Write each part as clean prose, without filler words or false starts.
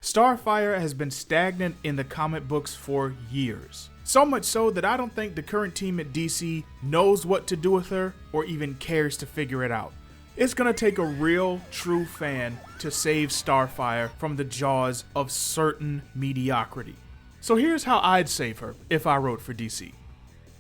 Starfire has been stagnant in the comic books for years. So much so that I don't think the current team at DC knows what to do with her or even cares to figure it out. It's gonna take a real, true fan to save Starfire from the jaws of certain mediocrity. So here's how I'd save her if I wrote for DC.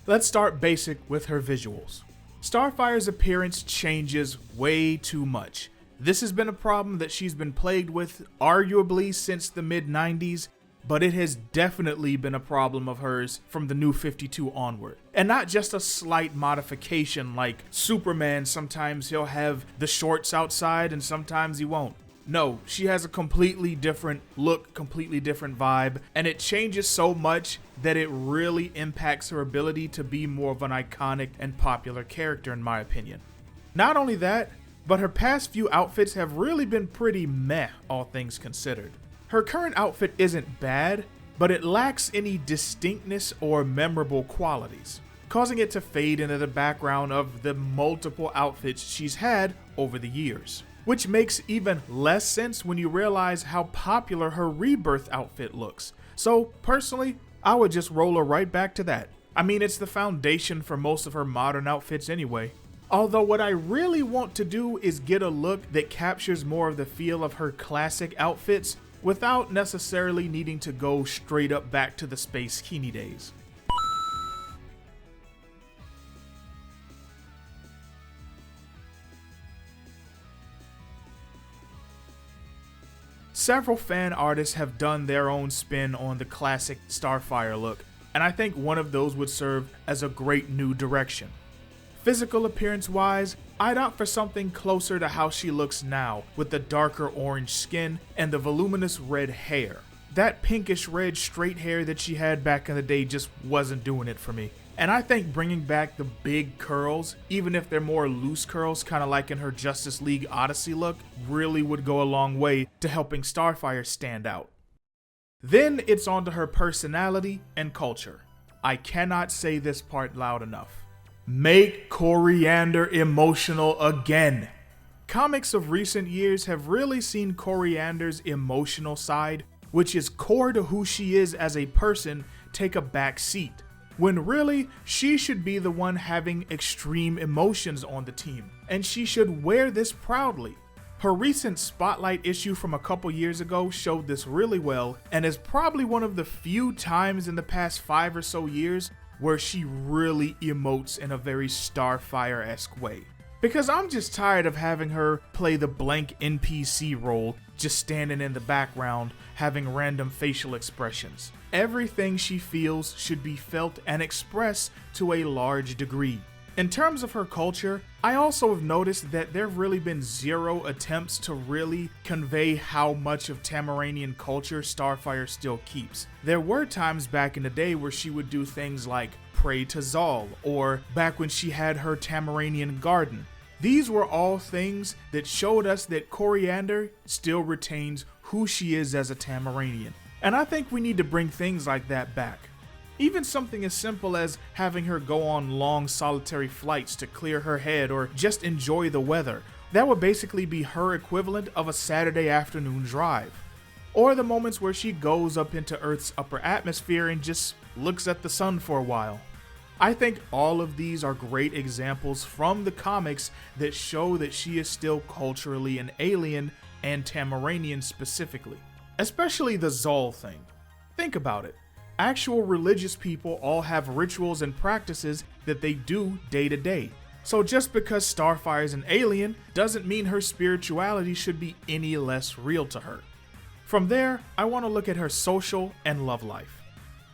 Let's start basic with her visuals. Starfire's appearance changes way too much. This has been a problem that she's been plagued with arguably since the mid-90s, but it has definitely been a problem of hers from the New 52 onward. And not just a slight modification like Superman, sometimes he'll have the shorts outside and sometimes he won't. No, she has a completely different look, completely different vibe, and it changes so much that it really impacts her ability to be more of an iconic and popular character in my opinion. Not only that, but her past few outfits have really been pretty meh, all things considered. Her current outfit isn't bad, but it lacks any distinctness or memorable qualities, causing it to fade into the background of the multiple outfits she's had over the years. Which makes even less sense when you realize how popular her Rebirth outfit looks. So personally, I would just roll her right back to that. I mean, it's the foundation for most of her modern outfits anyway. Although what I really want to do is get a look that captures more of the feel of her classic outfits without necessarily needing to go straight up back to the Space Kini days. Several fan artists have done their own spin on the classic Starfire look, and I think one of those would serve as a great new direction. Physical appearance wise, I'd opt for something closer to how she looks now, with the darker orange skin and the voluminous red hair. That pinkish red straight hair that she had back in the day just wasn't doing it for me. And I think bringing back the big curls, even if they're more loose curls, kind of like in her Justice League Odyssey look, really would go a long way to helping Starfire stand out. Then it's on to her personality and culture. I cannot say this part loud enough. Make Koriander emotional again. Comics of recent years have really seen Koriander's emotional side, which is core to who she is as a person, take a back seat, when really she should be the one having extreme emotions on the team, and she should wear this proudly. Her recent Spotlight issue from a couple years ago showed this really well, and is probably one of the few times in the past 5 or so years where she really emotes in a very Starfire-esque way. Because I'm just tired of having her play the blank NPC role, just standing in the background, having random facial expressions. Everything she feels should be felt and expressed to a large degree. In terms of her culture, I also have noticed that there have really been zero attempts to really convey how much of Tamaranian culture Starfire still keeps. There were times back in the day where she would do things like pray to Zal, or back when she had her Tamaranian garden. These were all things that showed us that Koriander still retains who she is as a Tamaranian. And I think we need to bring things like that back. Even something as simple as having her go on long solitary flights to clear her head or just enjoy the weather. That would basically be her equivalent of a Saturday afternoon drive. Or the moments where she goes up into Earth's upper atmosphere and just looks at the sun for a while. I think all of these are great examples from the comics that show that she is still culturally an alien and Tamaranian specifically. Especially the Zal thing. Think about it. Actual religious people all have rituals and practices that they do day to day. So just because Starfire is an alien doesn't mean her spirituality should be any less real to her. From there, I want to look at her social and love life.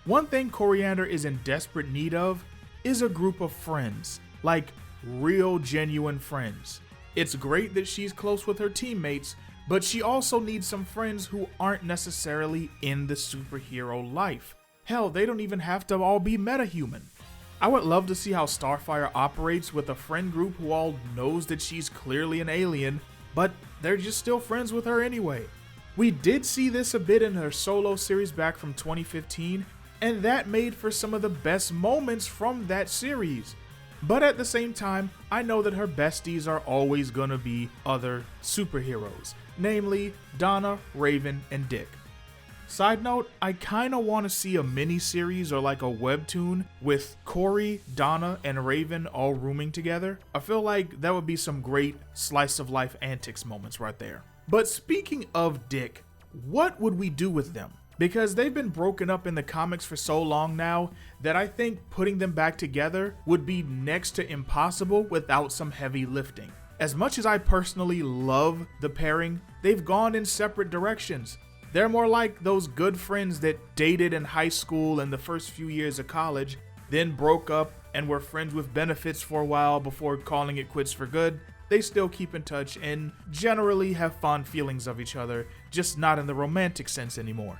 One thing Koriander is in desperate need of is a group of friends, like real genuine friends. It's great that she's close with her teammates, but she also needs some friends who aren't necessarily in the superhero life. Hell, they don't even have to all be metahuman. I would love to see how Starfire operates with a friend group who all knows that she's clearly an alien, but they're just still friends with her anyway. We did see this a bit in her solo series back from 2015, and that made for some of the best moments from that series. But at the same time, I know that her besties are always gonna be other superheroes, namely Donna, Raven, and Dick. Side note, I kinda wanna see a mini-series or like a webtoon with Kori, Donna, and Raven all rooming together. I feel like that would be some great slice of life antics moments right there. But speaking of Dick, what would we do with them? Because they've been broken up in the comics for so long now that I think putting them back together would be next to impossible without some heavy lifting. As much as I personally love the pairing, they've gone in separate directions. They're more like those good friends that dated in high school and the first few years of college, then broke up and were friends with benefits for a while before calling it quits for good. They still keep in touch and generally have fond feelings of each other, just not in the romantic sense anymore.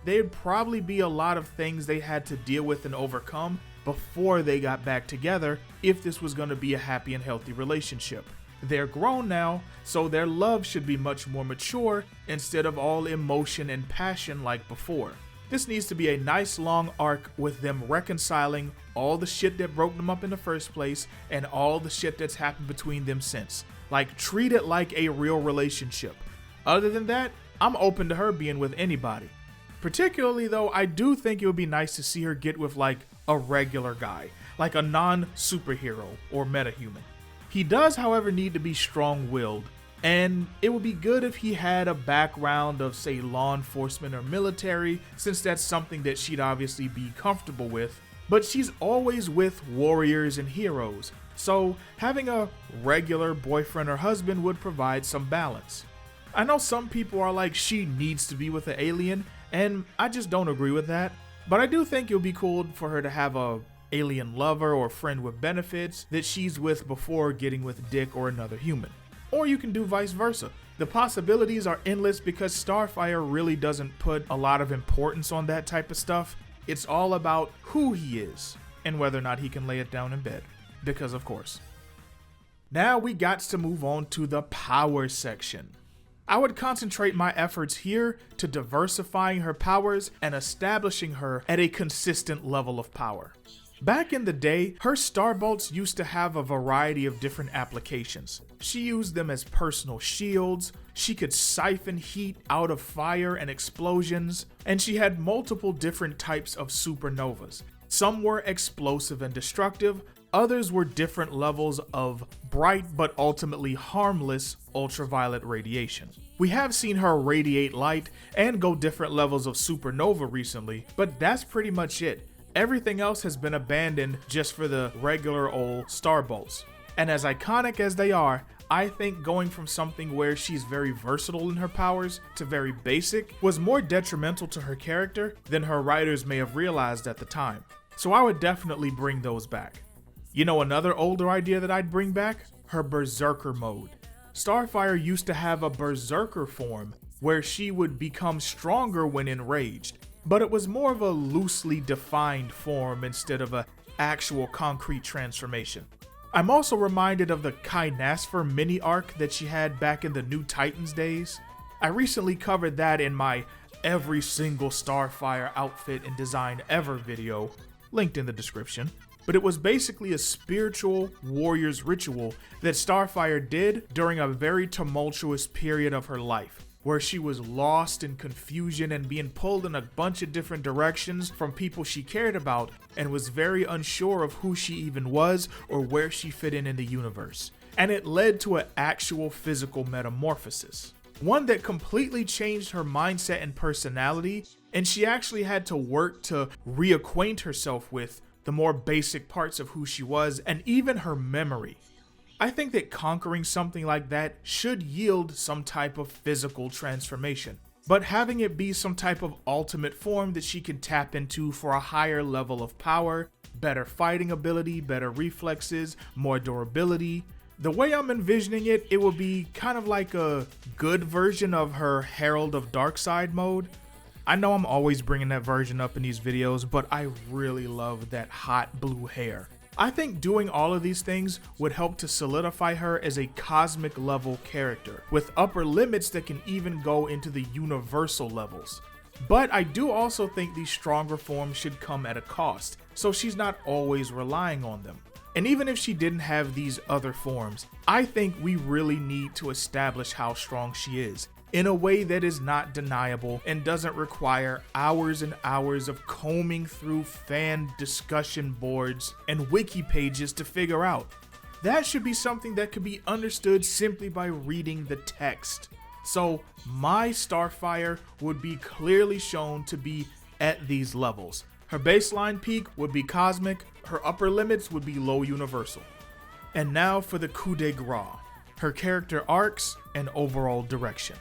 There'd probably be a lot of things they had to deal with and overcome before they got back together if this was going to be a happy and healthy relationship. They're grown now, so their love should be much more mature instead of all emotion and passion like before. This needs to be a nice long arc with them reconciling all the shit that broke them up in the first place and all the shit that's happened between them since. Like, treat it like a real relationship. Other than that, I'm open to her being with anybody. Particularly though, I do think it would be nice to see her get with like a regular guy, like a non-superhero or metahuman. He does, however, need to be strong-willed, and it would be good if he had a background of, say, law enforcement or military, since that's something that she'd obviously be comfortable with. But she's always with warriors and heroes, so having a regular boyfriend or husband would provide some balance. I know some people are like, she needs to be with an alien, and I just don't agree with that, but I do think it would be cool for her to have a alien lover or friend with benefits that she's with before getting with Dick or another human. Or you can do vice versa. The possibilities are endless because Starfire really doesn't put a lot of importance on that type of stuff. It's all about who he is and whether or not he can lay it down in bed. Because of course. Now we got to move on to the power section. I would concentrate my efforts here to diversifying her powers and establishing her at a consistent level of power. Back in the day, her starbolts used to have a variety of different applications. She used them as personal shields, she could siphon heat out of fire and explosions, and she had multiple different types of supernovas. Some were explosive and destructive, others were different levels of bright but ultimately harmless ultraviolet radiation. We have seen her radiate light and go different levels of supernova recently, but that's pretty much it. Everything else has been abandoned just for the regular old starbolts. And as iconic as they are, I think going from something where she's very versatile in her powers to very basic was more detrimental to her character than her writers may have realized at the time. So I would definitely bring those back. You know another older idea that I'd bring back? Her berserker mode. Starfire used to have a berserker form where she would become stronger when enraged, but it was more of a loosely defined form instead of an actual concrete transformation. I'm also reminded of the koriander mini arc that she had back in the New Titans days. I recently covered that in my every single Starfire outfit and design ever video, linked in the description. But it was basically a spiritual warrior's ritual that Starfire did during a very tumultuous period of her life, where she was lost in confusion and being pulled in a bunch of different directions from people she cared about and was very unsure of who she even was or where she fit in the universe. And it led to an actual physical metamorphosis. One that completely changed her mindset and personality, and she actually had to work to reacquaint herself with the more basic parts of who she was and even her memory. I think that conquering something like that should yield some type of physical transformation, but having it be some type of ultimate form that she can tap into for a higher level of power, better fighting ability, better reflexes, more durability. The way I'm envisioning it, it would be kind of like a good version of her Herald of Darkseid mode. I know I'm always bringing that version up in these videos, but I really love that hot blue hair. I think doing all of these things would help to solidify her as a cosmic level character, with upper limits that can even go into the universal levels. But I do also think these stronger forms should come at a cost, so she's not always relying on them. And even if she didn't have these other forms, I think we really need to establish how strong she is. in a way that is not deniable and doesn't require hours and hours of combing through fan discussion boards and wiki pages to figure out. That should be something that could be understood simply by reading the text. So my Starfire would be clearly shown to be at these levels. Her baseline peak would be cosmic, her upper limits would be low universal. And now for the coup de grace, her character arcs and overall direction.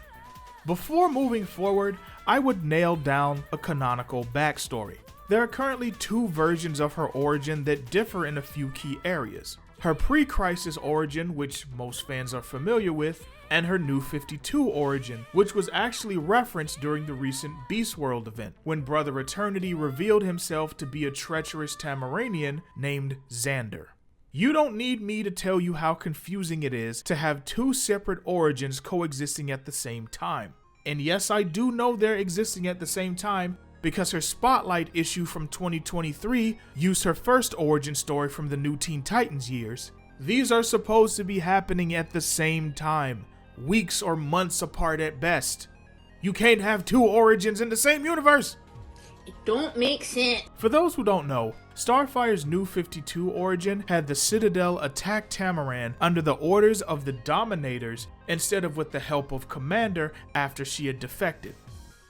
Before moving forward, I would nail down a canonical backstory. There are currently two versions of her origin that differ in a few key areas. Her pre-Crisis origin, which most fans are familiar with, and her New 52 origin, which was actually referenced during the recent Beast World event, when Brother Eternity revealed himself to be a treacherous Tamaranian named Xander. You don't need me to tell you how confusing it is to have two separate origins coexisting at the same time. And yes, I do know they're existing at the same time, because her Spotlight issue from 2023 used her first origin story from the New Teen Titans years. These are supposed to be happening at the same time, weeks or months apart at best. You can't have two origins in the same universe! It don't make sense. For those who don't know, Starfire's New 52 origin had the Citadel attack Tamaran under the orders of the Dominators instead of with the help of Koriander after she had defected.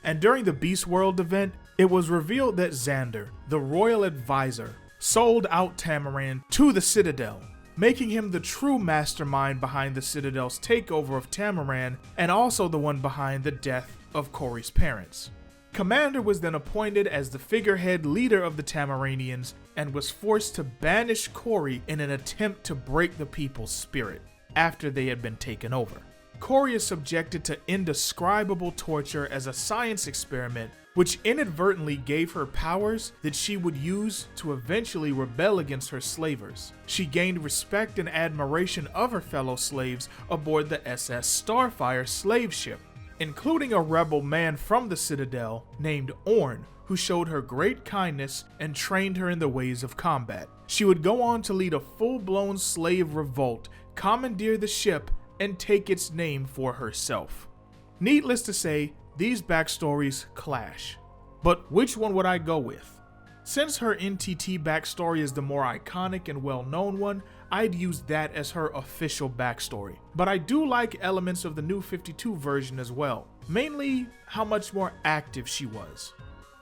And during the Beast World event, it was revealed that Xander, the royal advisor, sold out Tamaran to the Citadel, making him the true mastermind behind the Citadel's takeover of Tamaran and also the one behind the death of Kori's parents. Koriander was then appointed as the figurehead leader of the Tamaranians and was forced to banish Kori in an attempt to break the people's spirit after they had been taken over. Kori is subjected to indescribable torture as a science experiment, which inadvertently gave her powers that she would use to eventually rebel against her slavers. She gained respect and admiration of her fellow slaves aboard the SS Starfire slave ship, including a rebel man from the Citadel named Orn, who showed her great kindness and trained her in the ways of combat. She would go on to lead a full-blown slave revolt, commandeer the ship, and take its name for herself. Needless to say, these backstories clash. But which one would I go with? Since her NTT backstory is the more iconic and well-known one, I'd use that as her official backstory. But I do like elements of the New 52 version as well, mainly how much more active she was.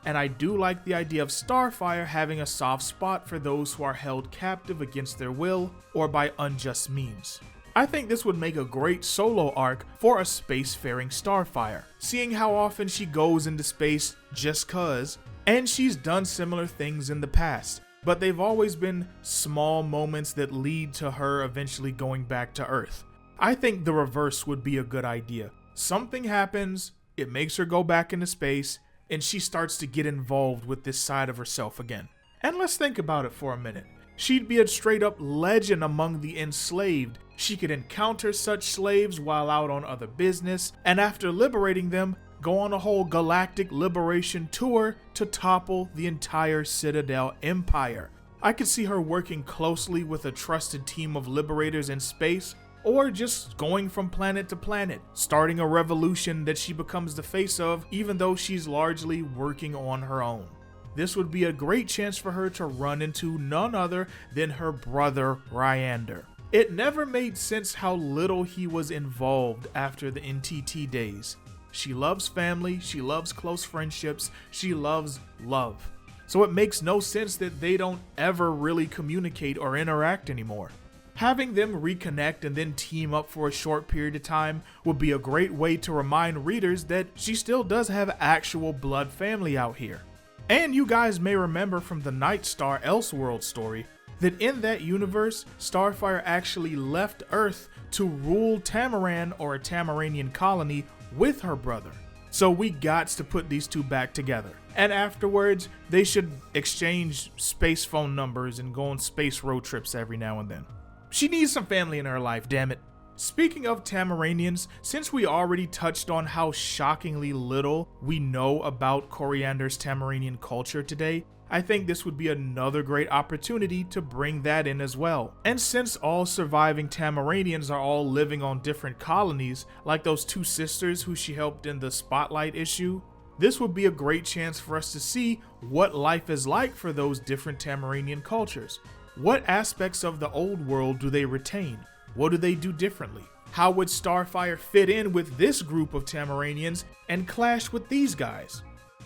And I do like the idea of Starfire having a soft spot for those who are held captive against their will or by unjust means. I think this would make a great solo arc for a spacefaring Starfire, seeing how often she goes into space just cause, and she's done similar things in the past, but they've always been small moments that lead to her eventually going back to Earth. I think the reverse would be a good idea. Something happens, it makes her go back into space, and she starts to get involved with this side of herself again. And let's think about it for a minute. She'd be a straight up legend among the enslaved. She could encounter such slaves while out on other business, and after liberating them, go on a whole galactic liberation tour to topple the entire Citadel Empire. I could see her working closely with a trusted team of liberators in space, or just going from planet to planet, starting a revolution that she becomes the face of, even though she's largely working on her own. This would be a great chance for her to run into none other than her brother koriander. It never made sense how little he was involved after the NTT days. She loves family, she loves close friendships, she loves love. So it makes no sense that they don't ever really communicate or interact anymore. Having them reconnect and then team up for a short period of time would be a great way to remind readers that she still does have actual blood family out here. And you guys may remember from the Nightstar Elseworld story that in that universe, Starfire actually left Earth to rule Tamaran or a Tamaranian colony with her brother. So we gots to put these two back together. And afterwards, they should exchange space phone numbers and go on space road trips every now and then. She needs some family in her life, damn it. Speaking of Tamaranians, since we already touched on how shockingly little we know about koriander's Tamaranian culture today, I think this would be another great opportunity to bring that in as well. And since all surviving Tamaranians are all living on different colonies, like those two sisters who she helped in the Spotlight issue, this would be a great chance for us to see what life is like for those different Tamaranian cultures. What aspects of the old world do they retain? What do they do differently? How would Starfire fit in with this group of Tamaranians and clash with these guys?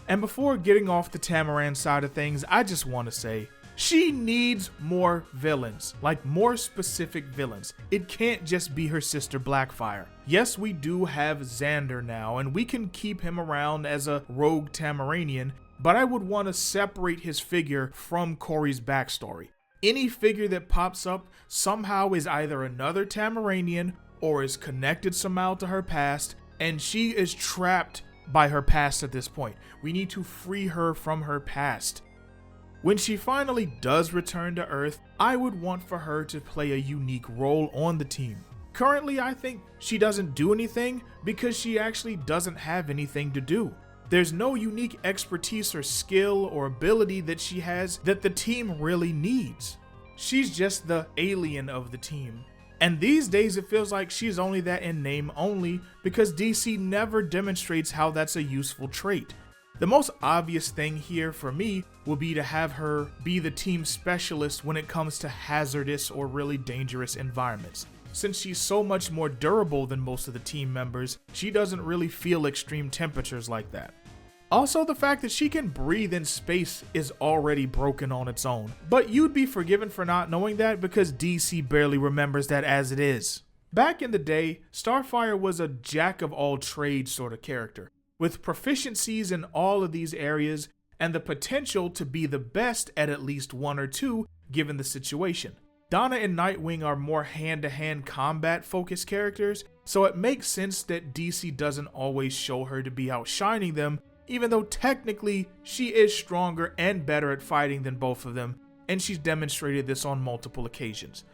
And before getting off the Tamaran side of things, I just want to say, she needs more villains, like more specific villains. It can't just be her sister Blackfire. Yes, we do have Xander now, and we can keep him around as a rogue Tamaranian, but I would want to separate his figure from Kori's backstory. Any figure that pops up somehow is either another Tamaranian or is connected somehow to her past, and she is trapped by her past at this point. We need to free her from her past. When she finally does return to Earth, I would want for her to play a unique role on the team. Currently, I think she doesn't do anything because she actually doesn't have anything to do. There's no unique expertise or skill or ability that she has that the team really needs. She's just the alien of the team. And these days it feels like she's only that in name only because DC never demonstrates how that's a useful trait. The most obvious thing here for me will be to have her be the team specialist when it comes to hazardous or really dangerous environments. Since she's so much more durable than most of the team members, she doesn't really feel extreme temperatures like that. Also, the fact that she can breathe in space is already broken on its own. But you'd be forgiven for not knowing that because DC barely remembers that as it is. Back in the day, Starfire was a jack of all trades sort of character, with proficiencies in all of these areas and the potential to be the best at least one or two given the situation. Donna and Nightwing are more hand-to-hand combat focused characters, so it makes sense that DC doesn't always show her to be outshining them, even though technically she is stronger and better at fighting than both of them, and she's demonstrated this on multiple occasions.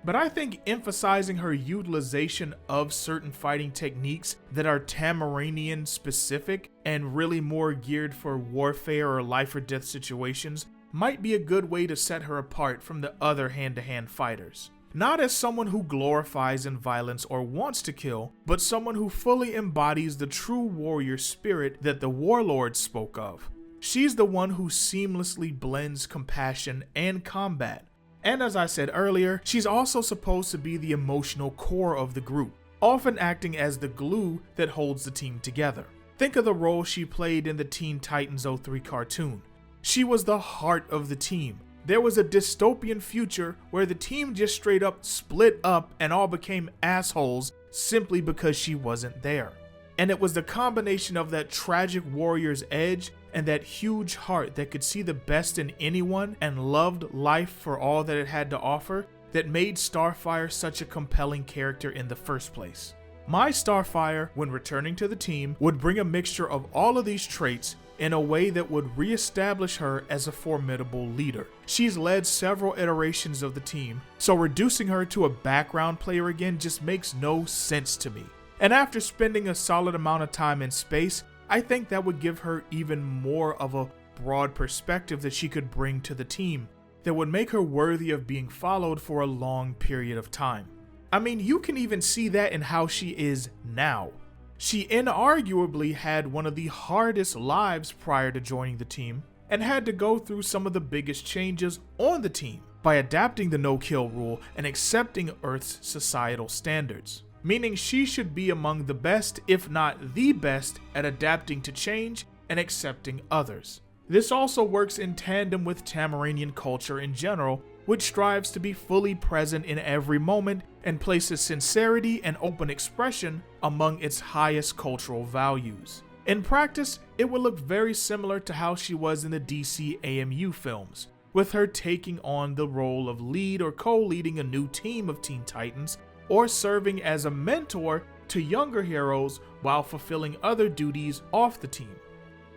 But I think emphasizing her utilization of certain fighting techniques that are Tamaranian specific and really more geared for warfare or life or death situations might be a good way to set her apart from the other hand-to-hand fighters. Not as someone who glorifies in violence or wants to kill, but someone who fully embodies the true warrior spirit that the warlords spoke of. She's the one who seamlessly blends compassion and combat. And as I said earlier, she's also supposed to be the emotional core of the group, often acting as the glue that holds the team together. Think of the role she played in the Teen Titans 03 cartoon. She was the heart of the team. There was a dystopian future where the team just straight up split up and all became assholes simply because she wasn't there. And it was the combination of that tragic warrior's edge and that huge heart that could see the best in anyone and loved life for all that it had to offer that made Starfire such a compelling character in the first place. My Starfire, when returning to the team, would bring a mixture of all of these traits in a way that would re-establish her as a formidable leader. She's led several iterations of the team, so reducing her to a background player again just makes no sense to me. And after spending a solid amount of time in space, I think that would give her even more of a broad perspective that she could bring to the team that would make her worthy of being followed for a long period of time. I mean, you can even see that in how she is now. She inarguably had one of the hardest lives prior to joining the team and had to go through some of the biggest changes on the team by adapting the no-kill rule and accepting Earth's societal standards. Meaning she should be among the best, if not the best, at adapting to change and accepting others. This also works in tandem with Tamaranian culture in general, which strives to be fully present in every moment and places sincerity and open expression among its highest cultural values. In practice, it would look very similar to how she was in the DC AMU films, with her taking on the role of lead or co-leading a new team of Teen Titans, or serving as a mentor to younger heroes while fulfilling other duties off the team.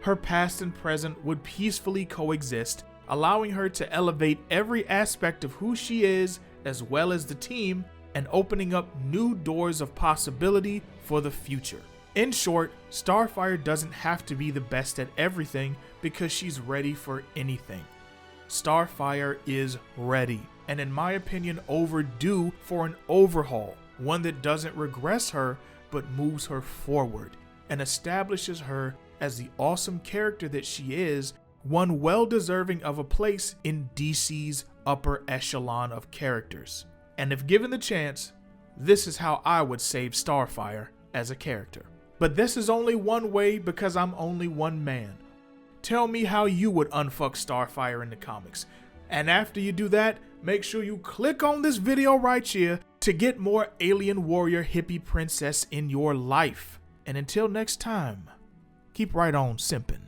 Her past and present would peacefully coexist, allowing her to elevate every aspect of who she is as well as the team and opening up new doors of possibility for the future. In short, Starfire doesn't have to be the best at everything because she's ready for anything. Starfire is ready, and in my opinion overdue for an overhaul, one that doesn't regress her but moves her forward and establishes her as the awesome character that she is, one well deserving of a place in DC's upper echelon of characters. And if given the chance, this is how I would save Starfire as a character. But this is only one way because I'm only one man. Tell me how you would unfuck Starfire in the comics. And after you do that, make sure you click on this video right here to get more alien warrior hippie princess in your life. And until next time, keep right on simping.